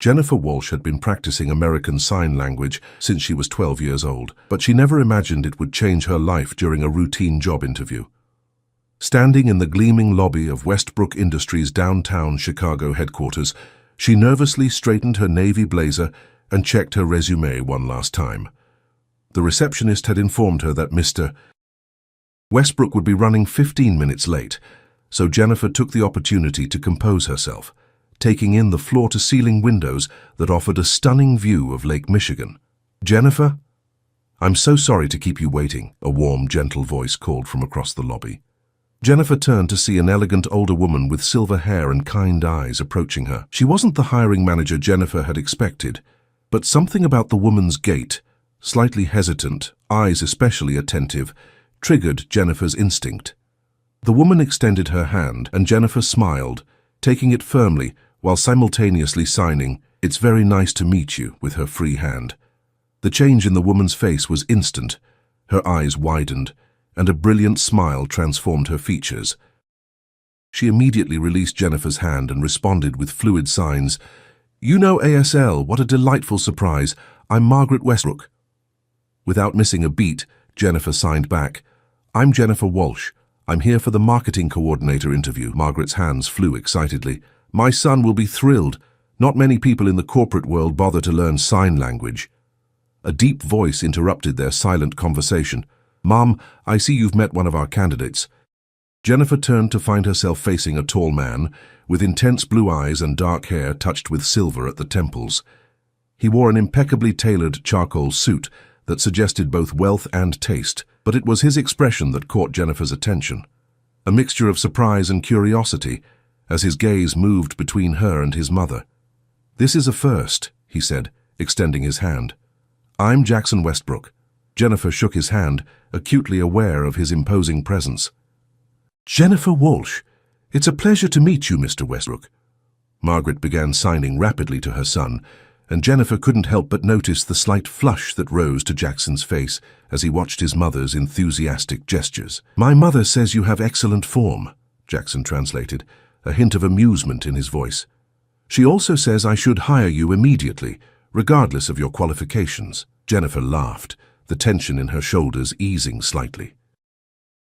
Jennifer Walsh had been practicing American Sign Language since she was 12 years old, but she never imagined it would change her life during a routine job interview. Standing in the gleaming lobby of Westbrook Industries' downtown Chicago headquarters, she nervously straightened her navy blazer and checked her resume one last time. The receptionist had informed her that Mr. Westbrook would be running 15 minutes late, so Jennifer took the opportunity to compose herself, taking in the floor-to-ceiling windows that offered a stunning view of Lake Michigan. "Jennifer? I'm so sorry to keep you waiting," a warm, gentle voice called from across the lobby. Jennifer turned to see an elegant older woman with silver hair and kind eyes approaching her. She wasn't the hiring manager Jennifer had expected, but something about the woman's gait, slightly hesitant, eyes especially attentive, triggered Jennifer's instinct. The woman extended her hand, and Jennifer smiled, taking it firmly while simultaneously signing, "It's very nice to meet you," with her free hand. The change in the woman's face was instant. Her eyes widened, and a brilliant smile transformed her features. She immediately released Jennifer's hand and responded with fluid signs. "You know ASL, what a delightful surprise. I'm Margaret Westbrook." Without missing a beat, Jennifer signed back, "I'm Jennifer Walsh. I'm here for the marketing coordinator interview." Margaret's hands flew excitedly. "My son will be thrilled. Not many people in the corporate world bother to learn sign language." A deep voice interrupted their silent conversation. "Mom, I see you've met one of our candidates." Jennifer turned to find herself facing a tall man, with intense blue eyes and dark hair touched with silver at the temples. He wore an impeccably tailored charcoal suit that suggested both wealth and taste, but it was his expression that caught Jennifer's attention. A mixture of surprise and curiosity, as his gaze moved between her and his mother. "This is a first," he said, extending his hand. "I'm Jackson Westbrook." Jennifer shook his hand, acutely aware of his imposing presence. "Jennifer Walsh, it's a pleasure to meet you, Mr. Westbrook." Margaret began signing rapidly to her son, and Jennifer couldn't help but notice the slight flush that rose to Jackson's face as he watched his mother's enthusiastic gestures. "My mother says you have excellent form," Jackson translated, a hint of amusement in his voice. "She also says I should hire you immediately, regardless of your qualifications." Jennifer laughed, the tension in her shoulders easing slightly.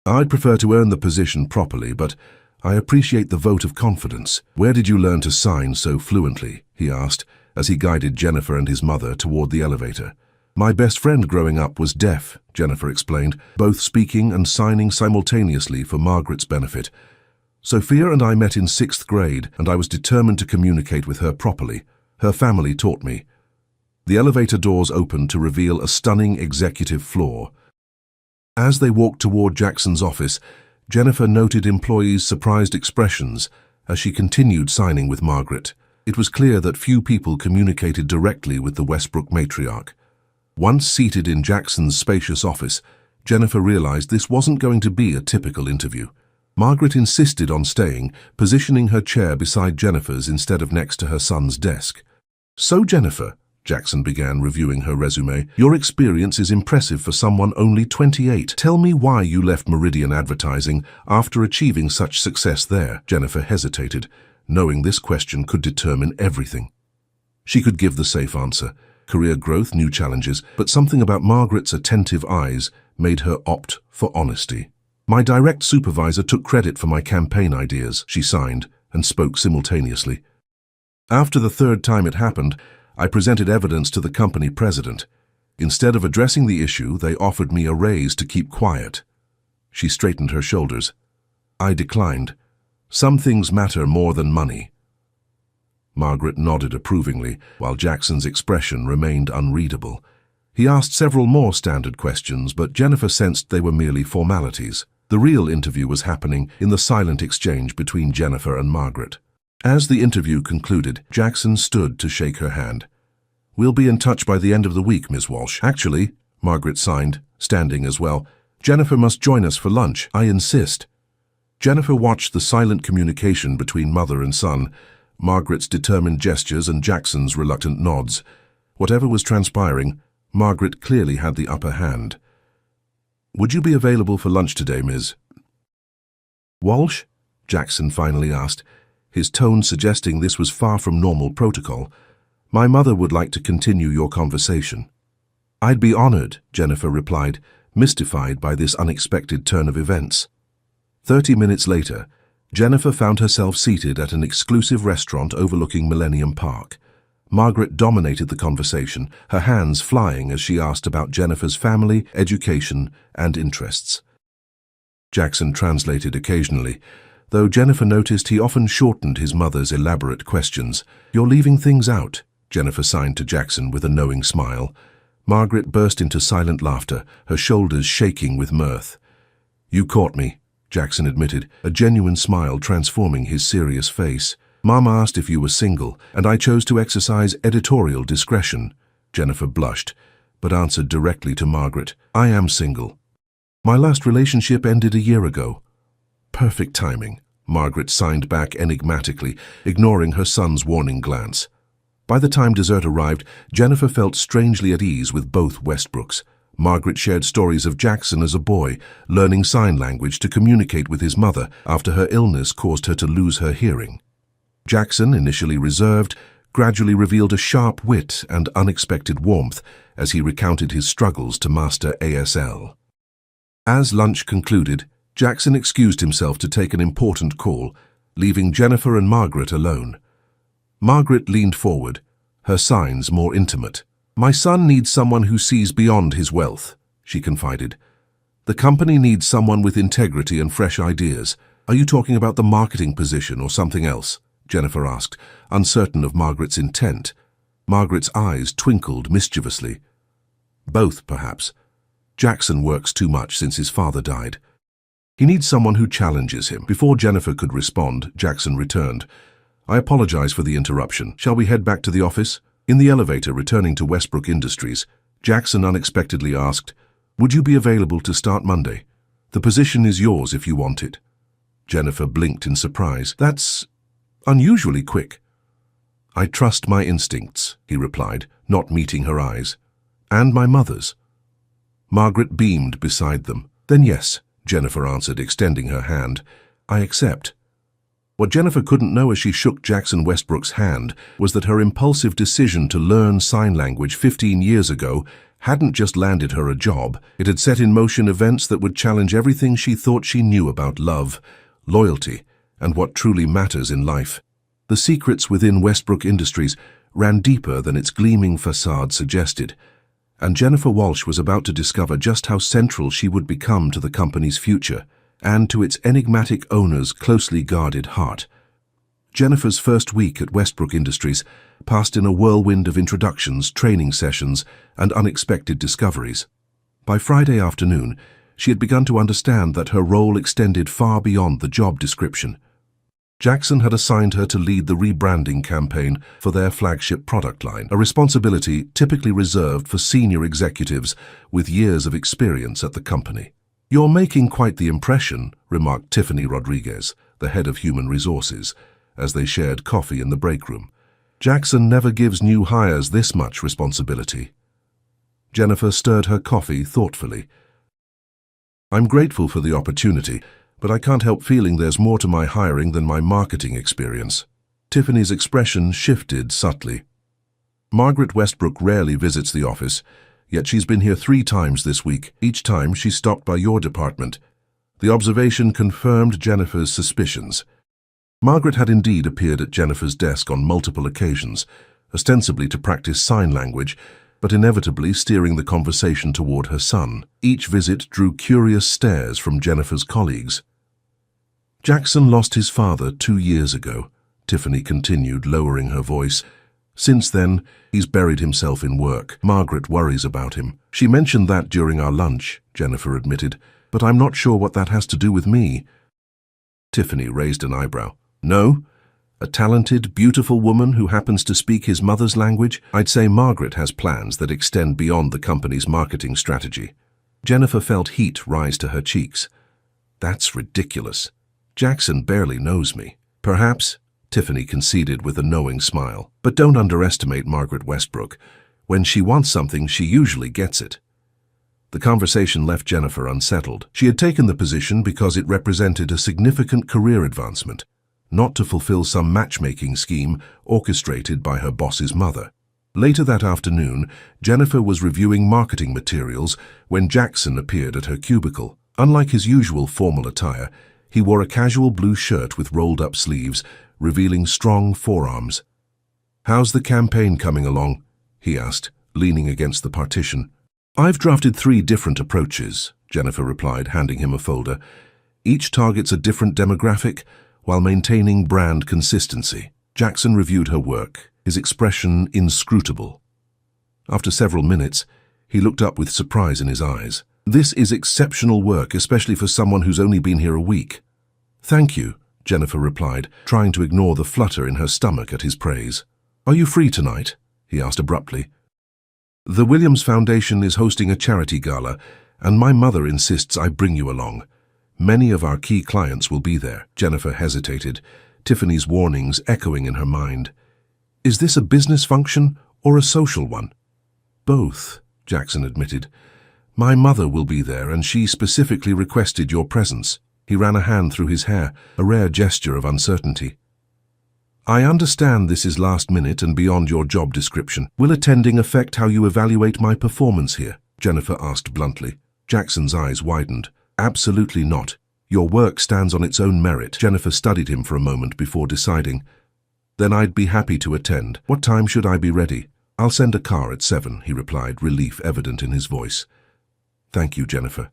"I'd prefer to earn the position properly, but I appreciate the vote of confidence. Where did you learn to sign so fluently?" he asked, as he guided Jennifer and his mother toward the elevator. "My best friend growing up was deaf," Jennifer explained, both speaking and signing simultaneously for Margaret's benefit. "Sophia and I met in 6th grade, and I was determined to communicate with her properly. Her family taught me." The elevator doors opened to reveal a stunning executive floor. As they walked toward Jackson's office, Jennifer noted employees' surprised expressions as she continued signing with Margaret. It was clear that few people communicated directly with the Westbrook matriarch. Once seated in Jackson's spacious office, Jennifer realized this wasn't going to be a typical interview. Margaret insisted on staying, positioning her chair beside Jennifer's instead of next to her son's desk. "So, Jennifer," Jackson began, reviewing her resume, "your experience is impressive for someone only 28. Tell me why you left Meridian Advertising after achieving such success there." Jennifer hesitated, knowing this question could determine everything. She could give the safe answer, career growth, new challenges, but something about Margaret's attentive eyes made her opt for honesty. "My direct supervisor took credit for my campaign ideas," she signed, and spoke simultaneously. "After the third time it happened, I presented evidence to the company president. Instead of addressing the issue, they offered me a raise to keep quiet." She straightened her shoulders. "I declined. Some things matter more than money." Margaret nodded approvingly, while Jackson's expression remained unreadable. He asked several more standard questions, but Jennifer sensed they were merely formalities. The real interview was happening in the silent exchange between Jennifer and Margaret. As the interview concluded, Jackson stood to shake her hand. "We'll be in touch by the end of the week, Ms. Walsh." "Actually," Margaret signed, standing as well, "Jennifer must join us for lunch. I insist." Jennifer watched the silent communication between mother and son, Margaret's determined gestures and Jackson's reluctant nods. Whatever was transpiring, Margaret clearly had the upper hand. "Would you be available for lunch today, Ms. Walsh?" Jackson finally asked, his tone suggesting this was far from normal protocol. My mother would like to continue your conversation. I'd be honored, Jennifer replied, mystified by this unexpected turn of events. 30 minutes later, Jennifer found herself seated at an exclusive restaurant overlooking Millennium Park. Margaret dominated the conversation, her hands flying as she asked about Jennifer's family, education, and interests. Jackson translated occasionally, though Jennifer noticed he often shortened his mother's elaborate questions. "You're leaving things out," Jennifer signed to Jackson with a knowing smile. Margaret burst into silent laughter, her shoulders shaking with mirth. "You caught me," Jackson admitted, a genuine smile transforming his serious face. "Mom asked if you were single, and I chose to exercise editorial discretion." Jennifer blushed, but answered directly to Margaret, "I am single. My last relationship ended a year ago." "Perfect timing," Margaret signed back enigmatically, ignoring her son's warning glance. By the time dessert arrived, Jennifer felt strangely at ease with both Westbrooks. Margaret shared stories of Jackson as a boy, learning sign language to communicate with his mother after her illness caused her to lose her hearing. Jackson, initially reserved, gradually revealed a sharp wit and unexpected warmth as he recounted his struggles to master ASL. As lunch concluded, Jackson excused himself to take an important call, leaving Jennifer and Margaret alone. Margaret leaned forward, her signs more intimate. "My son needs someone who sees beyond his wealth," she confided. "The company needs someone with integrity and fresh ideas. Are you talking about the marketing position or something else?" Jennifer asked, uncertain of Margaret's intent. Margaret's eyes twinkled mischievously. "Both, perhaps. Jackson works too much since his father died. He needs someone who challenges him." Before Jennifer could respond, Jackson returned. "I apologize for the interruption. Shall we head back to the office?" In the elevator returning to Westbrook Industries, Jackson unexpectedly asked, "Would you be available to start Monday? The position is yours if you want it." Jennifer blinked in surprise. "That's unusually quick." "I trust my instincts," he replied, not meeting her eyes. "And my mother's." Margaret beamed beside them. "Then yes," Jennifer answered, extending her hand. "I accept." What Jennifer couldn't know as she shook Jackson Westbrook's hand was that her impulsive decision to learn sign language 15 years ago hadn't just landed her a job, it had set in motion events that would challenge everything she thought she knew about love, loyalty, and what truly matters in life. The secrets within Westbrook Industries ran deeper than its gleaming facade suggested, and Jennifer Walsh was about to discover just how central she would become to the company's future and to its enigmatic owner's closely guarded heart. Jennifer's first week at Westbrook Industries passed in a whirlwind of introductions, training sessions, and unexpected discoveries. By Friday afternoon, she had begun to understand that her role extended far beyond the job description. Jackson had assigned her to lead the rebranding campaign for their flagship product line, a responsibility typically reserved for senior executives with years of experience at the company. "You're making quite the impression," remarked Tiffany Rodriguez, the head of human resources, as they shared coffee in the break room. "Jackson never gives new hires this much responsibility." Jennifer stirred her coffee thoughtfully. "I'm grateful for the opportunity, but I can't help feeling there's more to my hiring than my marketing experience." Tiffany's expression shifted subtly. "Margaret Westbrook rarely visits the office, yet she's been here 3 times this week. Each time she stopped by your department." The observation confirmed Jennifer's suspicions. Margaret had indeed appeared at Jennifer's desk on multiple occasions, ostensibly to practice sign language, but inevitably steering the conversation toward her son. Each visit drew curious stares from Jennifer's colleagues. "Jackson lost his father 2 years ago," Tiffany continued, lowering her voice. "Since then, he's buried himself in work. Margaret worries about him." "She mentioned that during our lunch," Jennifer admitted, "but I'm not sure what that has to do with me." Tiffany raised an eyebrow. "No? A talented, beautiful woman who happens to speak his mother's language? I'd say Margaret has plans that extend beyond the company's marketing strategy." Jennifer felt heat rise to her cheeks. "That's ridiculous. Jackson barely knows me." "Perhaps," Tiffany conceded with a knowing smile. "But don't underestimate Margaret Westbrook. When she wants something, she usually gets it." The conversation left Jennifer unsettled. She had taken the position because it represented a significant career advancement, not to fulfill some matchmaking scheme orchestrated by her boss's mother. Later that afternoon, Jennifer was reviewing marketing materials when Jackson appeared at her cubicle. Unlike his usual formal attire, he wore a casual blue shirt with rolled-up sleeves, revealing strong forearms. "How's the campaign coming along?" he asked, leaning against the partition. "I've drafted 3 different approaches," Jennifer replied, handing him a folder. "Each targets a different demographic while maintaining brand consistency." Jackson reviewed her work, his expression inscrutable. After several minutes, he looked up with surprise in his eyes. "This is exceptional work, especially for someone who's only been here a week." "Thank you," Jennifer replied, trying to ignore the flutter in her stomach at his praise. "Are you free tonight?" he asked abruptly. "The Williams Foundation is hosting a charity gala, and my mother insists I bring you along. Many of our key clients will be there." Jennifer hesitated, Tiffany's warnings echoing in her mind. "Is this a business function or a social one?" "Both," Jackson admitted. "My mother will be there, and she specifically requested your presence." He ran a hand through his hair, a rare gesture of uncertainty. "I understand this is last minute and beyond your job description. Will attending affect how you evaluate my performance here?" Jennifer asked bluntly. Jackson's eyes widened. "Absolutely not. Your work stands on its own merit." Jennifer studied him for a moment before deciding. "Then I'd be happy to attend. What time should I be ready?" "I'll send a car at 7, he replied, relief evident in his voice. "Thank you, Jennifer.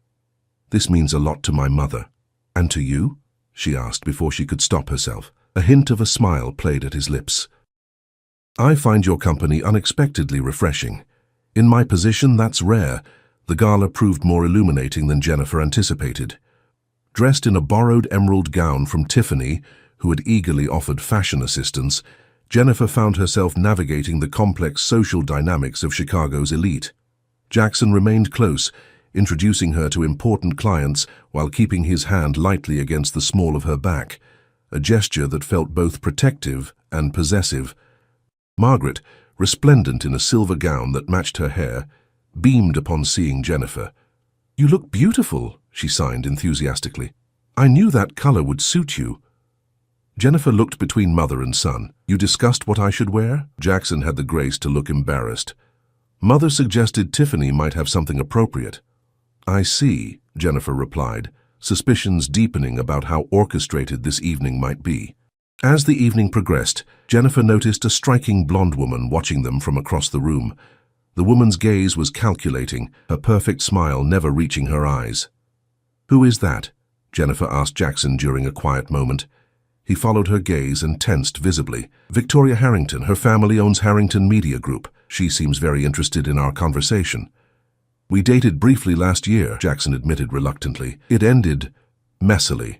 This means a lot to my mother." "And to you?" she asked before she could stop herself. A hint of a smile played at his lips. "I find your company unexpectedly refreshing. In my position, that's rare." The gala proved more illuminating than Jennifer anticipated. Dressed in a borrowed emerald gown from Tiffany, who had eagerly offered fashion assistance, Jennifer found herself navigating the complex social dynamics of Chicago's elite. Jackson remained close, introducing her to important clients while keeping his hand lightly against the small of her back, a gesture that felt both protective and possessive. Margaret, resplendent in a silver gown that matched her hair, beamed upon seeing Jennifer. "You look beautiful," she signed enthusiastically. "I knew that color would suit you." Jennifer looked between mother and son. "You discussed what I should wear?" Jackson had the grace to look embarrassed. "Mother suggested Tiffany might have something appropriate." "I see," Jennifer replied, suspicions deepening about how orchestrated this evening might be. As the evening progressed, Jennifer noticed a striking blonde woman watching them from across the room. The woman's gaze was calculating, her perfect smile never reaching her eyes. "Who is that?" Jennifer asked Jackson during a quiet moment. He followed her gaze and tensed visibly. "Victoria Harrington. Her family owns Harrington Media Group. She seems very interested in our conversation." "We dated briefly last year," Jackson admitted reluctantly. "It ended messily."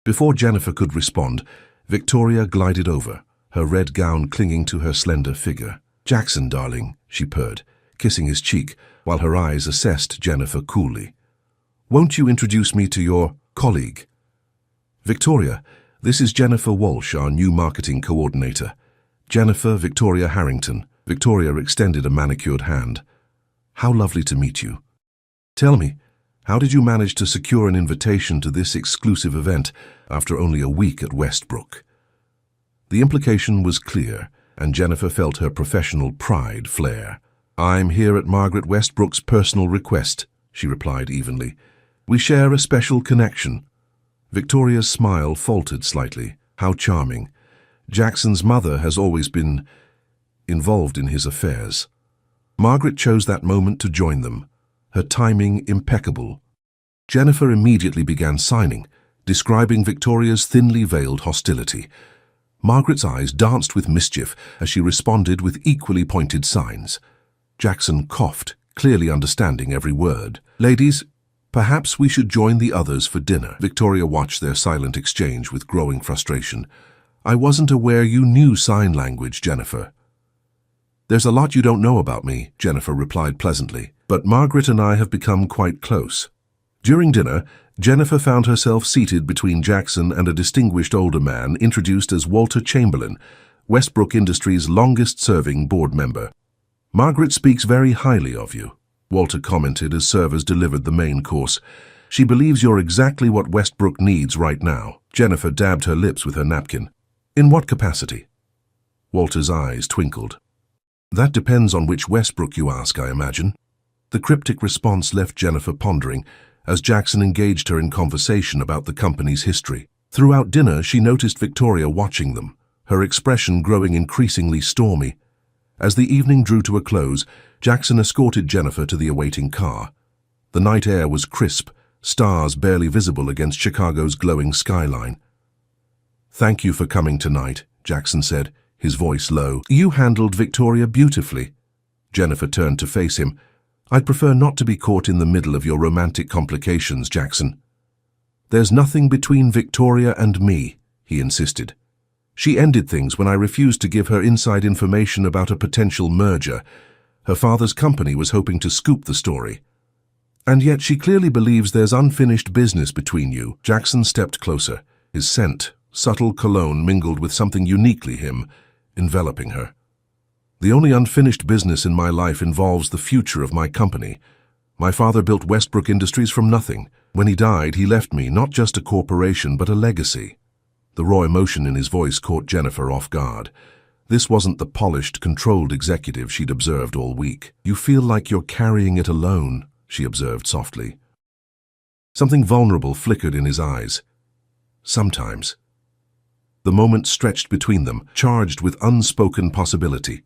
Before Jennifer could respond, Victoria glided over, her red gown clinging to her slender figure. "Jackson, darling," she purred, kissing his cheek while her eyes assessed Jennifer coolly. "Won't you introduce me to your colleague?" "Victoria, this is Jennifer Walsh, our new marketing coordinator." "Jennifer Victoria Harrington." Victoria extended a manicured hand. "How lovely to meet you. Tell me, how did you manage to secure an invitation to this exclusive event after only a week at Westbrook?" The implication was clear, and Jennifer felt her professional pride flare. "I'm here at Margaret Westbrook's personal request," she replied evenly. "We share a special connection." Victoria's smile faltered slightly. How charming. Jackson's mother has always been involved in his affairs. Margaret chose that moment to join them, her timing impeccable. Jennifer immediately began signing, describing Victoria's thinly veiled hostility. Margaret's eyes danced with mischief as she responded with equally pointed signs. Jackson coughed, clearly understanding every word. "Ladies, perhaps we should join the others for dinner." Victoria watched their silent exchange with growing frustration. "I wasn't aware you knew sign language, Jennifer." "There's a lot you don't know about me," Jennifer replied pleasantly, "but Margaret and I have become quite close." During dinner, Jennifer found herself seated between Jackson and a distinguished older man introduced as Walter Chamberlain, Westbrook Industries' longest-serving board member. "Margaret speaks very highly of you," Walter commented as servers delivered the main course. "She believes you're exactly what Westbrook needs right now." Jennifer dabbed her lips with her napkin. "In what capacity?" Walter's eyes twinkled. That depends on which Westbrook you ask, I imagine. The cryptic response left Jennifer pondering as Jackson engaged her in conversation about the company's history. Throughout dinner, she noticed Victoria watching them, her expression growing increasingly stormy. As the evening drew to a close, Jackson escorted Jennifer to the awaiting car. The night air was crisp, stars barely visible against Chicago's glowing skyline. "Thank you for coming tonight," Jackson said, his voice low. "You handled Victoria beautifully." Jennifer turned to face him. "I'd prefer not to be caught in the middle of your romantic complications, Jackson." "There's nothing between Victoria and me," he insisted. "She ended things when I refused to give her inside information about a potential merger. Her father's company was hoping to scoop the story. And yet she clearly believes there's unfinished business between you." Jackson stepped closer, his scent, subtle cologne mingled with something uniquely him, enveloping her. "The only unfinished business in my life involves the future of my company. My father built Westbrook Industries from nothing. When he died, he left me not just a corporation, but a legacy." The raw emotion in his voice caught Jennifer off guard. This wasn't the polished, controlled executive she'd observed all week. "You feel like you're carrying it alone," she observed softly. Something vulnerable flickered in his eyes. "Sometimes." The moment stretched between them, charged with unspoken possibility.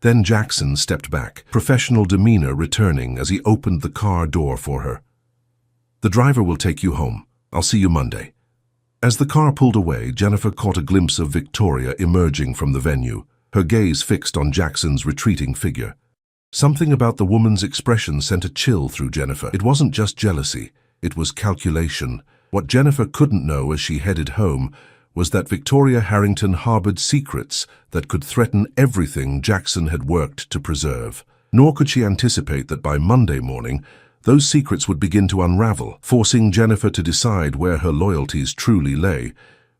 Then Jackson stepped back, professional demeanor returning as he opened the car door for her. "The driver will take you home. I'll see you Monday." As the car pulled away, Jennifer caught a glimpse of Victoria emerging from the venue, her gaze fixed on Jackson's retreating figure. Something about the woman's expression sent a chill through Jennifer. It wasn't just jealousy, it was calculation. What Jennifer couldn't know as she headed home was that Victoria Harrington harbored secrets that could threaten everything Jackson had worked to preserve. Nor could she anticipate that by Monday morning, those secrets would begin to unravel, forcing Jennifer to decide where her loyalties truly lay,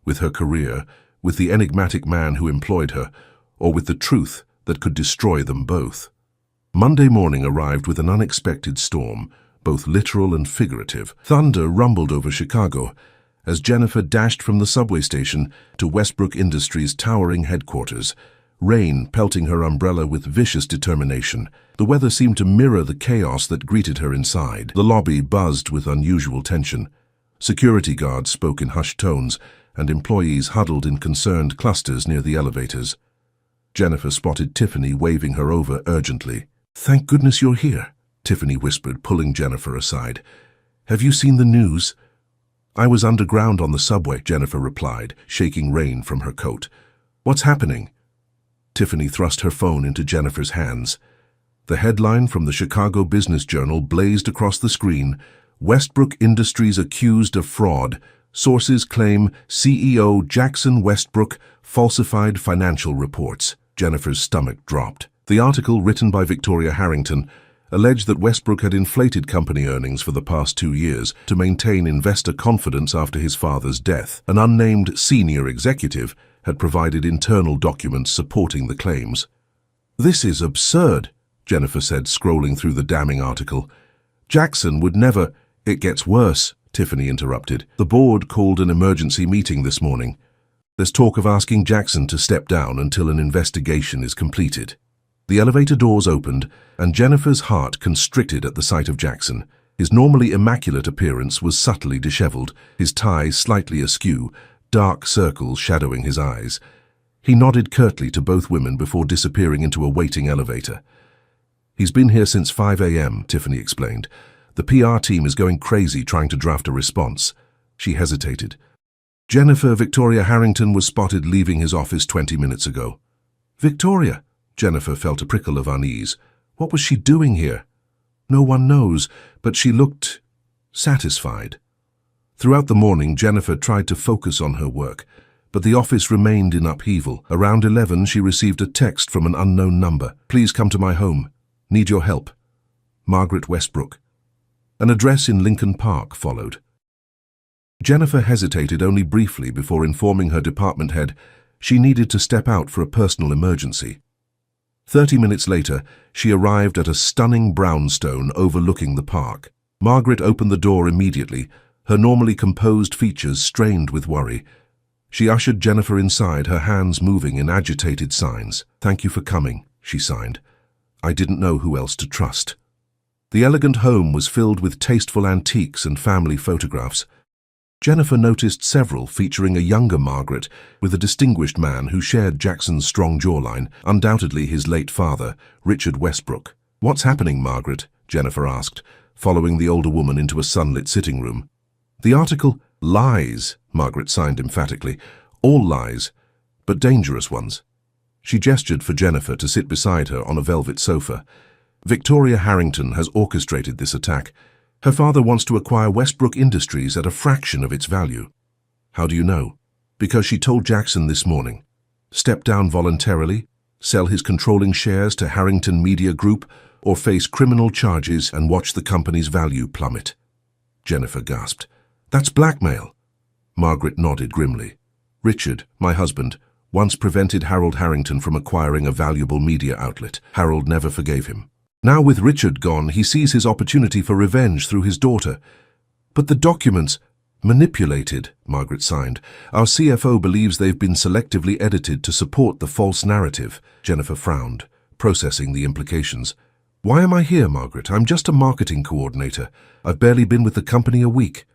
with her career, with the enigmatic man who employed her, or with the truth that could destroy them both. Monday morning arrived with an unexpected storm, both literal and figurative. Thunder rumbled over Chicago as Jennifer dashed from the subway station to Westbrook Industries' towering headquarters, rain pelting her umbrella with vicious determination. The weather seemed to mirror the chaos that greeted her inside. The lobby buzzed with unusual tension. Security guards spoke in hushed tones, and employees huddled in concerned clusters near the elevators. Jennifer spotted Tiffany waving her over urgently. "Thank goodness you're here," Tiffany whispered, pulling Jennifer aside. "Have you seen the news?" "I was underground on the subway," Jennifer replied, shaking rain from her coat. "What's happening?" Tiffany thrust her phone into Jennifer's hands. The headline from the Chicago Business Journal blazed across the screen: "Westbrook Industries accused of fraud. Sources claim CEO Jackson Westbrook falsified financial reports." Jennifer's stomach dropped. The article, written by Victoria Harrington, alleged that Westbrook had inflated company earnings for the past 2 years to maintain investor confidence after his father's death. An unnamed senior executive had provided internal documents supporting the claims. "This is absurd," Jennifer said, scrolling through the damning article. "Jackson would never—" "It gets worse," Tiffany interrupted. "The board called an emergency meeting this morning. There's talk of asking Jackson to step down until an investigation is completed." The elevator doors opened, and Jennifer's heart constricted at the sight of Jackson. His normally immaculate appearance was subtly disheveled, his tie slightly askew, dark circles shadowing his eyes. He nodded curtly to both women before disappearing into a waiting elevator. "He's been here since 5 a.m., Tiffany explained. "The PR team is going crazy trying to draft a response." She hesitated. "Jennifer Victoria Harrington was spotted leaving his office 20 minutes ago." "Victoria?" Jennifer felt a prickle of unease. What was she doing here? "No one knows, but she looked satisfied." Throughout the morning, Jennifer tried to focus on her work, but the office remained in upheaval. Around 11, she received a text from an unknown number. "Please come to my home. Need your help. Margaret Westbrook." An address in Lincoln Park followed. Jennifer hesitated only briefly before informing her department head she needed to step out for a personal emergency. 30 minutes later, she arrived at a stunning brownstone overlooking the park. Margaret opened the door immediately, her normally composed features strained with worry. She ushered Jennifer inside, her hands moving in agitated signs. "Thank you for coming," she signed. I didn't know who else to trust. The elegant home was filled with tasteful antiques and family photographs. Jennifer noticed several featuring a younger Margaret with a distinguished man who shared Jackson's strong jawline, undoubtedly his late father, Richard Westbrook. "What's happening, Margaret?" Jennifer asked, following the older woman into a sunlit sitting room. "The article, lies," Margaret signed emphatically. "All lies, but dangerous ones." She gestured for Jennifer to sit beside her on a velvet sofa. "Victoria Harrington has orchestrated this attack. Her father wants to acquire Westbrook Industries at a fraction of its value." "How do you know?" "Because she told Jackson this morning. Step down voluntarily, sell his controlling shares to Harrington Media Group, or face criminal charges and watch the company's value plummet." Jennifer gasped. "That's blackmail." Margaret nodded grimly. "Richard, my husband, once prevented Harold Harrington from acquiring a valuable media outlet. Harold never forgave him. Now with Richard gone, he sees his opportunity for revenge through his daughter. But the documents, manipulated," Margaret signed. "Our CFO believes they've been selectively edited to support the false narrative." Jennifer frowned, processing the implications. "Why am I here, Margaret? I'm just a marketing coordinator. I've barely been with the company a week."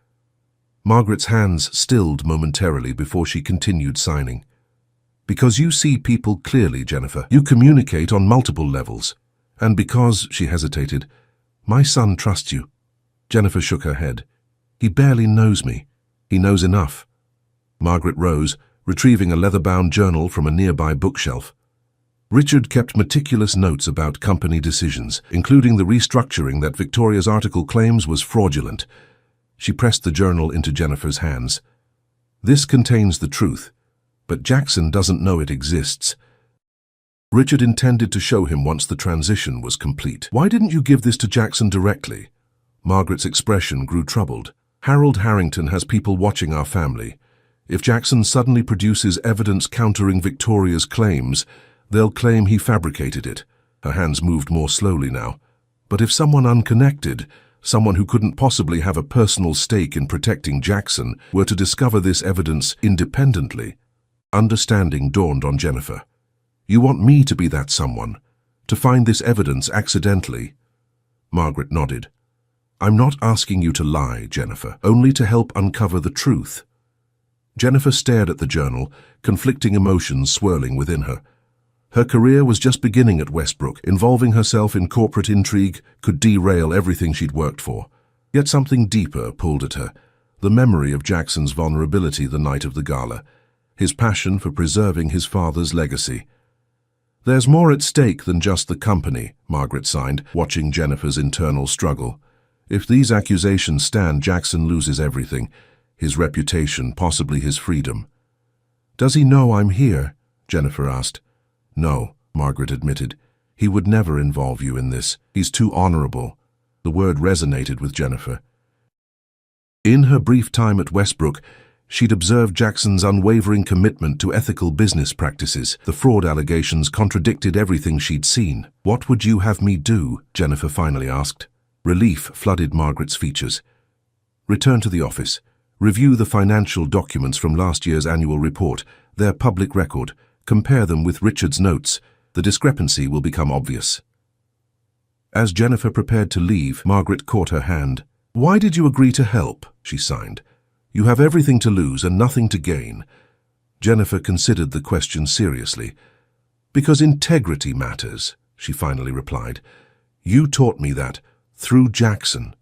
Margaret's hands stilled momentarily before she continued signing. "Because you see people clearly, Jennifer. You communicate on multiple levels. And because," she hesitated, "my son trusts you." Jennifer shook her head. "He barely knows me. He knows enough." Margaret rose, retrieving a leather-bound journal from a nearby bookshelf. Richard kept meticulous notes about company decisions, including the restructuring that Victoria's article claims was fraudulent. She pressed the journal into Jennifer's hands. "This contains the truth, but Jackson doesn't know it exists. Richard intended to show him once the transition was complete. Why didn't you give this to Jackson directly?" Margaret's expression grew troubled. "Harold Harrington has people watching our family. If Jackson suddenly produces evidence countering Victoria's claims, they'll claim he fabricated it." Her hands moved more slowly now. "But if someone unconnected, someone who couldn't possibly have a personal stake in protecting Jackson, were to discover this evidence independently?" Understanding dawned on Jennifer. "You want me to be that someone? To find this evidence accidentally?" Margaret nodded. "I'm not asking you to lie, Jennifer, only to help uncover the truth." Jennifer stared at the journal, conflicting emotions swirling within her. Her career was just beginning at Westbrook. Involving herself in corporate intrigue could derail everything she'd worked for. Yet something deeper pulled at her, the memory of Jackson's vulnerability the night of the gala, his passion for preserving his father's legacy. "There's more at stake than just the company," Margaret signed, watching Jennifer's internal struggle. "If these accusations stand, Jackson loses everything, his reputation, possibly his freedom." "Does he know I'm here?" Jennifer asked. "No," Margaret admitted. "He would never involve you in this. He's too honorable." The word resonated with Jennifer. In her brief time at Westbrook, she'd observed Jackson's unwavering commitment to ethical business practices. The fraud allegations contradicted everything she'd seen. "What would you have me do?" Jennifer finally asked. Relief flooded Margaret's features. "Return to the office. Review the financial documents from last year's annual report. They're public record. Compare them with Richard's notes. The discrepancy will become obvious." As Jennifer prepared to leave, Margaret caught her hand. "Why did you agree to help?" she signed. "You have everything to lose and nothing to gain." Jennifer considered the question seriously. "Because integrity matters," she finally replied. "You taught me that, through Jackson."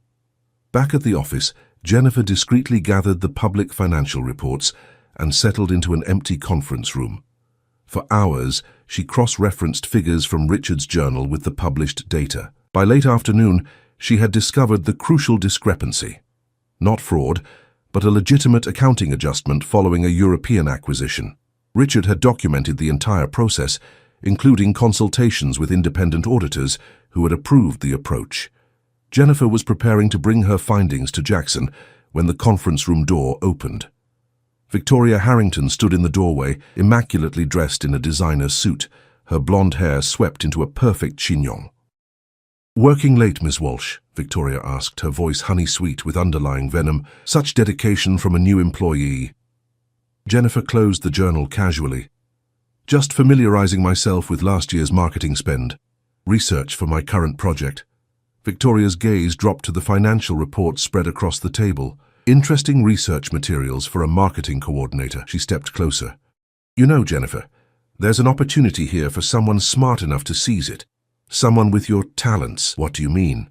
Back at the office, Jennifer discreetly gathered the public financial reports and settled into an empty conference room. For hours, she cross-referenced figures from Richard's journal with the published data. By late afternoon, she had discovered the crucial discrepancy. Not fraud, but a legitimate accounting adjustment following a European acquisition. Richard had documented the entire process, including consultations with independent auditors who had approved the approach. Jennifer was preparing to bring her findings to Jackson when the conference room door opened. Victoria Harrington stood in the doorway, immaculately dressed in a designer suit, her blonde hair swept into a perfect chignon. "Working late, Miss Walsh?" Victoria asked, her voice honey-sweet with underlying venom. "Such dedication from a new employee." Jennifer closed the journal casually. Just familiarizing myself with last year's marketing spend. Research for my current project. Victoria's gaze dropped to the financial reports spread across the table. Interesting research materials for a marketing coordinator. She stepped closer. You know, Jennifer, there's an opportunity here for someone smart enough to seize it. Someone with your talents. What do you mean?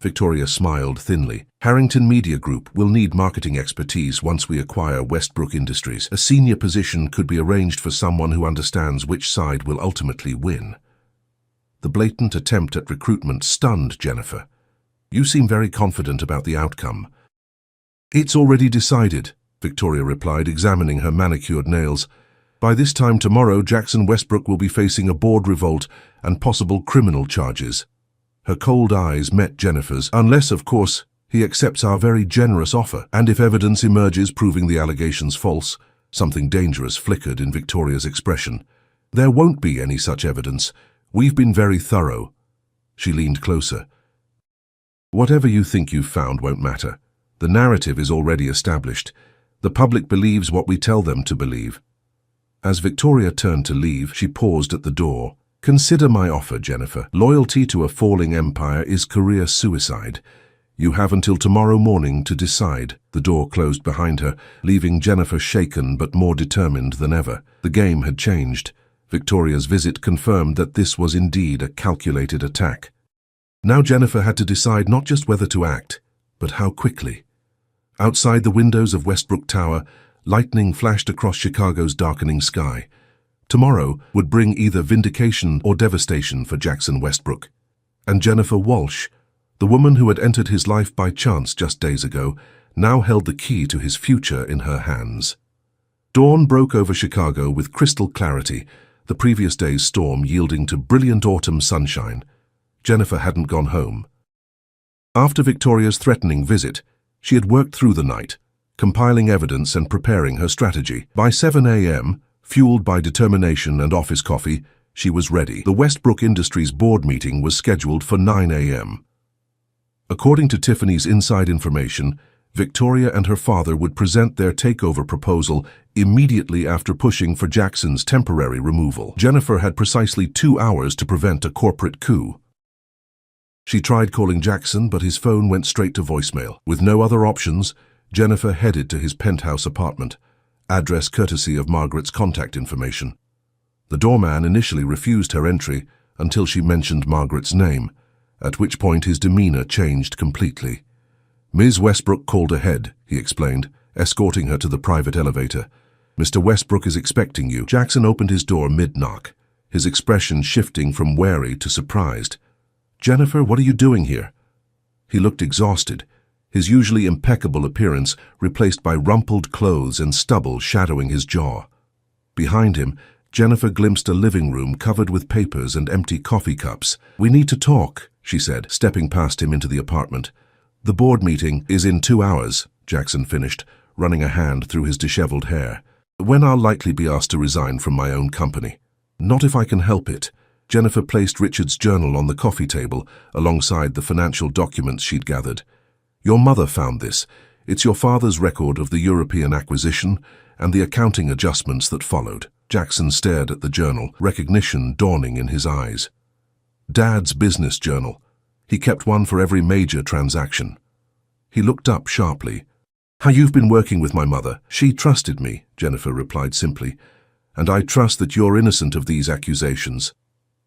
Victoria smiled thinly. Harrington Media Group will need marketing expertise once we acquire Westbrook Industries. A senior position could be arranged for someone who understands which side will ultimately win. The blatant attempt at recruitment stunned Jennifer. You seem very confident about the outcome. It's already decided, Victoria replied, examining her manicured nails. By this time tomorrow, Jackson Westbrook will be facing a board revolt and possible criminal charges. Her cold eyes met Jennifer's, unless, of course, he accepts our very generous offer. And if evidence emerges proving the allegations false, something dangerous flickered in Victoria's expression. There won't be any such evidence. We've been very thorough. She leaned closer. Whatever you think you've found won't matter. The narrative is already established. The public believes what we tell them to believe. As Victoria turned to leave, she paused at the door. Consider my offer, Jennifer. Loyalty to a falling empire is career suicide. You have until tomorrow morning to decide. The door closed behind her, leaving Jennifer shaken but more determined than ever. The game had changed. Victoria's visit confirmed that this was indeed a calculated attack. Now Jennifer had to decide not just whether to act, but how quickly. Outside the windows of Westbrook Tower, lightning flashed across Chicago's darkening sky. Tomorrow would bring either vindication or devastation for Jackson Westbrook. And Jennifer Walsh, the woman who had entered his life by chance just days ago, now held the key to his future in her hands. Dawn broke over Chicago with crystal clarity, the previous day's storm yielding to brilliant autumn sunshine. Jennifer hadn't gone home. After Victoria's threatening visit, she had worked through the night, compiling evidence and preparing her strategy. By 7 a.m., fueled by determination and office coffee, she was ready. The Westbrook Industries board meeting was scheduled for 9 a.m. According to Tiffany's inside information, Victoria and her father would present their takeover proposal immediately after pushing for Jackson's temporary removal. Jennifer had precisely 2 hours to prevent a corporate coup. She tried calling Jackson, but his phone went straight to voicemail. With no other options, Jennifer headed to his penthouse apartment, address courtesy of Margaret's contact information. The doorman initially refused her entry until she mentioned Margaret's name, at which point his demeanor changed completely. Ms. Westbrook called ahead, he explained, escorting her to the private elevator. Mr. Westbrook is expecting you. Jackson opened his door mid-knock, his expression shifting from wary to surprised. Jennifer, what are you doing here? He looked exhausted, his usually impeccable appearance replaced by rumpled clothes and stubble shadowing his jaw. Behind him, Jennifer glimpsed a living room covered with papers and empty coffee cups. We need to talk, she said, stepping past him into the apartment. The board meeting is in 2 hours, Jackson finished, running a hand through his disheveled hair. When I'll likely be asked to resign from my own company. Not if I can help it. Jennifer placed Richard's journal on the coffee table alongside the financial documents she'd gathered. Your mother found this. It's your father's record of the European acquisition and the accounting adjustments that followed. Jackson stared at the journal, recognition dawning in his eyes. Dad's business journal. He kept one for every major transaction. He looked up sharply. How you've been working with my mother. She trusted me, Jennifer replied simply, and I trust that you're innocent of these accusations.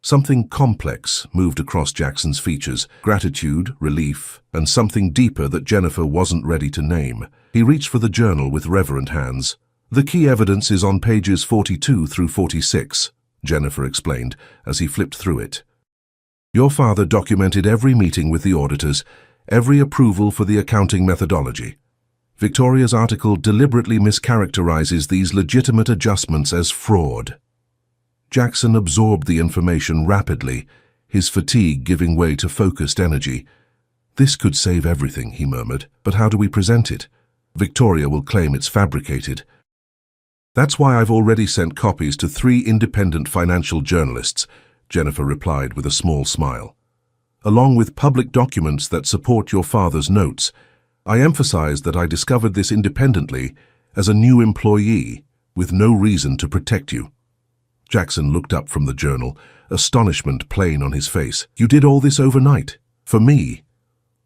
Something complex moved across Jackson's features, gratitude, relief, and something deeper that Jennifer wasn't ready to name. He reached for the journal with reverent hands. The key evidence is on pages 42 through 46, Jennifer explained as he flipped through it. Your father documented every meeting with the auditors, every approval for the accounting methodology. Victoria's article deliberately mischaracterizes these legitimate adjustments as fraud. Jackson absorbed the information rapidly, his fatigue giving way to focused energy. This could save everything, he murmured, but how do we present it? Victoria will claim it's fabricated. That's why I've already sent copies to 3 independent financial journalists, Jennifer replied with a small smile. Along with public documents that support your father's notes, I emphasized that I discovered this independently as a new employee with no reason to protect you. Jackson looked up from the journal, astonishment plain on his face. "You did all this overnight? For me?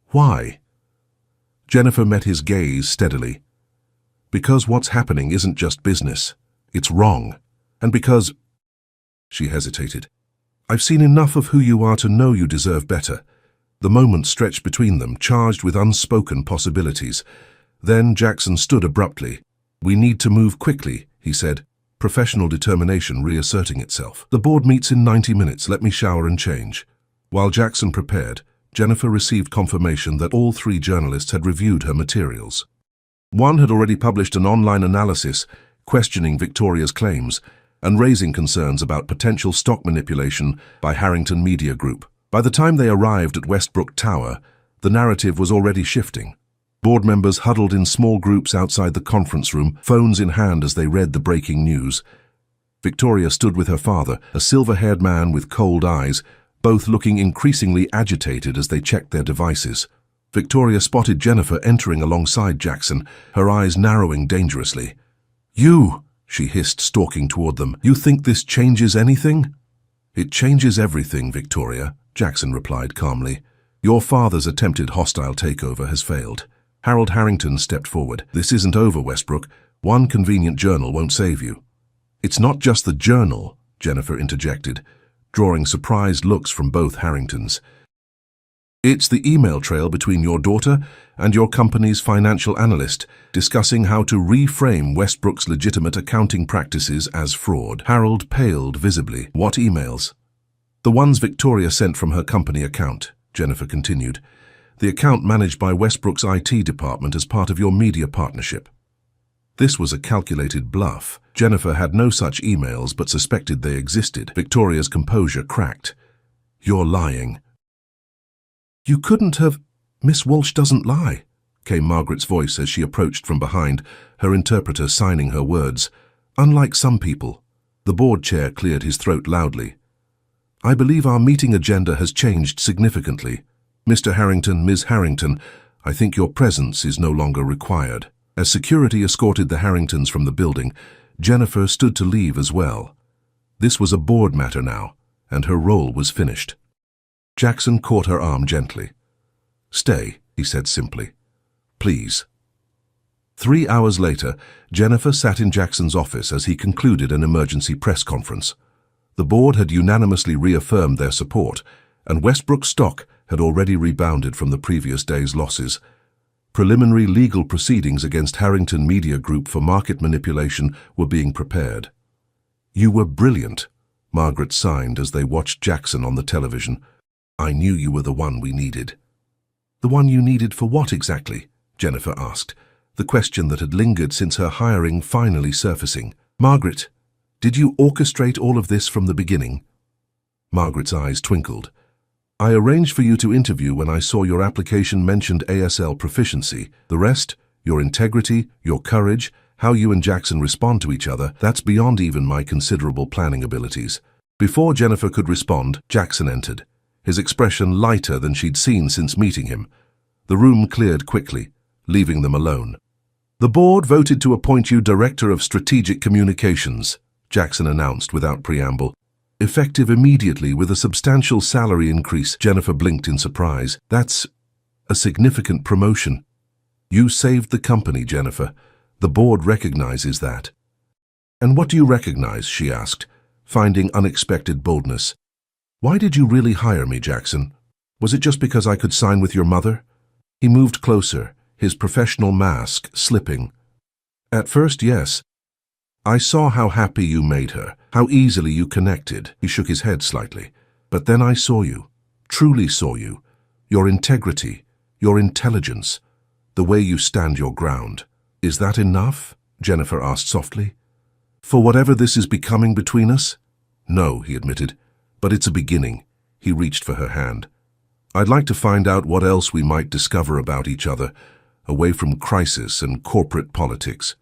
Why?" Jennifer met his gaze steadily. "Because what's happening isn't just business. It's wrong. And because—" She hesitated. "I've seen enough of who you are to know you deserve better." The moment stretched between them, charged with unspoken possibilities. Then Jackson stood abruptly. "We need to move quickly," he said, professional determination reasserting itself. "The board meets in 90 minutes. Let me shower and change." While Jackson prepared, Jennifer received confirmation that all 3 journalists had reviewed her materials. One had already published an online analysis questioning Victoria's claims and raising concerns about potential stock manipulation by Harrington Media Group. By the time they arrived at Westbrook Tower, the narrative was already shifting. Board members huddled in small groups outside the conference room, phones in hand as they read the breaking news. Victoria stood with her father, a silver-haired man with cold eyes, both looking increasingly agitated as they checked their devices. Victoria spotted Jennifer entering alongside Jackson, her eyes narrowing dangerously. "You!" she hissed, stalking toward them. "You think this changes anything?" "It changes everything, Victoria," Jackson replied calmly. "Your father's attempted hostile takeover has failed." Harold Harrington stepped forward. "This isn't over, Westbrook. One convenient journal won't save you." "It's not just the journal," Jennifer interjected, drawing surprised looks from both Harringtons. "It's the email trail between your daughter and your company's financial analyst, discussing how to reframe Westbrook's legitimate accounting practices as fraud." Harold paled visibly. "What emails?" "The ones Victoria sent from her company account," Jennifer continued. "The account managed by Westbrook's IT department as part of your media partnership." This was a calculated bluff. Jennifer had no such emails but suspected they existed. Victoria's composure cracked. "You're lying." "You couldn't have—" "Miss Walsh doesn't lie," came Margaret's voice as she approached from behind, her interpreter signing her words. "Unlike some people." The board chair cleared his throat loudly. "I believe our meeting agenda has changed significantly. Mr. Harrington, Ms. Harrington, I think your presence is no longer required." As security escorted the Harringtons from the building, Jennifer stood to leave as well. This was a board matter now, and her role was finished. Jackson caught her arm gently. "Stay," he said simply. "Please." 3 hours later, Jennifer sat in Jackson's office as he concluded an emergency press conference. The board had unanimously reaffirmed their support, and Westbrook stock had already rebounded from the previous day's losses. Preliminary legal proceedings against Harrington Media Group for market manipulation were being prepared. "You were brilliant," Margaret signed as they watched Jackson on the television. "I knew you were the one we needed." "The one you needed for what exactly?" Jennifer asked, the question that had lingered since her hiring finally surfacing. "Margaret, did you orchestrate all of this from the beginning?" Margaret's eyes twinkled. "I arranged for you to interview when I saw your application mentioned ASL proficiency. The rest, your integrity, your courage, how you and Jackson respond to each other, that's beyond even my considerable planning abilities." Before Jennifer could respond, Jackson entered, his expression lighter than she'd seen since meeting him. The room cleared quickly, leaving them alone. "The board voted to appoint you Director of Strategic Communications," Jackson announced without preamble. "Effective immediately with a substantial salary increase." Jennifer blinked in surprise. "That's a significant promotion." "You saved the company, Jennifer. The board recognizes that." "And what do you recognize?" she asked, finding unexpected boldness. "Why did you really hire me, Jackson? Was it just because I could sign with your mother?" He moved closer, his professional mask slipping. "At first, yes. I saw how happy you made her, how easily you connected." He shook his head slightly. "But then I saw you, truly saw you, your integrity, your intelligence, the way you stand your ground." "Is that enough?" Jennifer asked softly. "For whatever this is becoming between us?" "No," he admitted, "but it's a beginning." He reached for her hand. "I'd like to find out what else we might discover about each other, away from crisis and corporate politics."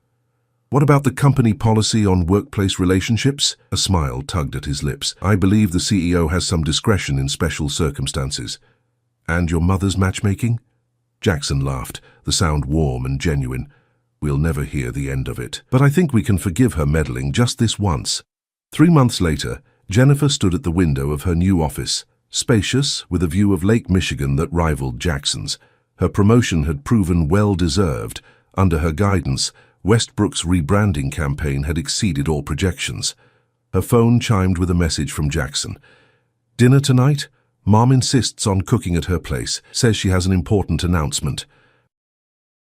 "What about the company policy on workplace relationships?" A smile tugged at his lips. "I believe the CEO has some discretion in special circumstances." "And your mother's matchmaking?" Jackson laughed, the sound warm and genuine. "We'll never hear the end of it. But I think we can forgive her meddling just this once." 3 months later, Jennifer stood at the window of her new office, spacious, with a view of Lake Michigan that rivaled Jackson's. Her promotion had proven well-deserved. Under her guidance, Westbrook's rebranding campaign had exceeded all projections. Her phone chimed with a message from Jackson. "Dinner tonight? Mom insists on cooking at her place, says she has an important announcement."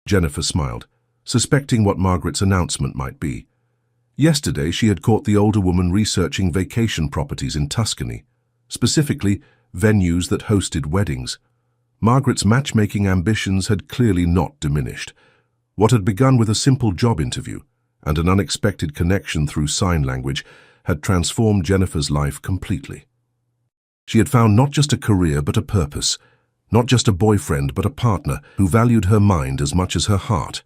Jennifer smiled, suspecting what Margaret's announcement might be. Yesterday, she had caught the older woman researching vacation properties in Tuscany, specifically venues that hosted weddings. Margaret's matchmaking ambitions had clearly not diminished. What had begun with a simple job interview and an unexpected connection through sign language had transformed Jennifer's life completely. She had found not just a career but a purpose, not just a boyfriend but a partner who valued her mind as much as her heart.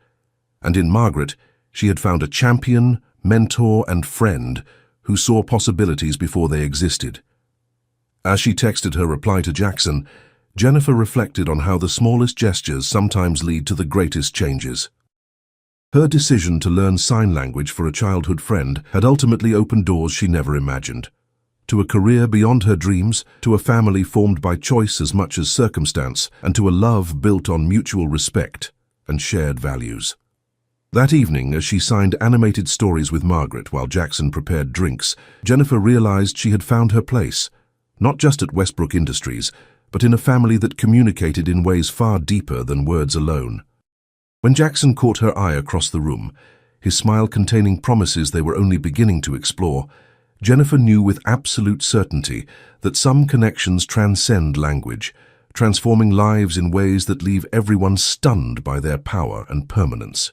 And in Margaret, she had found a champion, mentor, and friend who saw possibilities before they existed. As she texted her reply to Jackson, Jennifer reflected on how the smallest gestures sometimes lead to the greatest changes. Her decision to learn sign language for a childhood friend had ultimately opened doors she never imagined. To a career beyond her dreams, to a family formed by choice as much as circumstance, and to a love built on mutual respect and shared values. That evening, as she signed animated stories with Margaret while Jackson prepared drinks, Jennifer realized she had found her place, not just at Westbrook Industries, but in a family that communicated in ways far deeper than words alone. When Jackson caught her eye across the room, his smile containing promises they were only beginning to explore, Jennifer knew with absolute certainty that some connections transcend language, transforming lives in ways that leave everyone stunned by their power and permanence.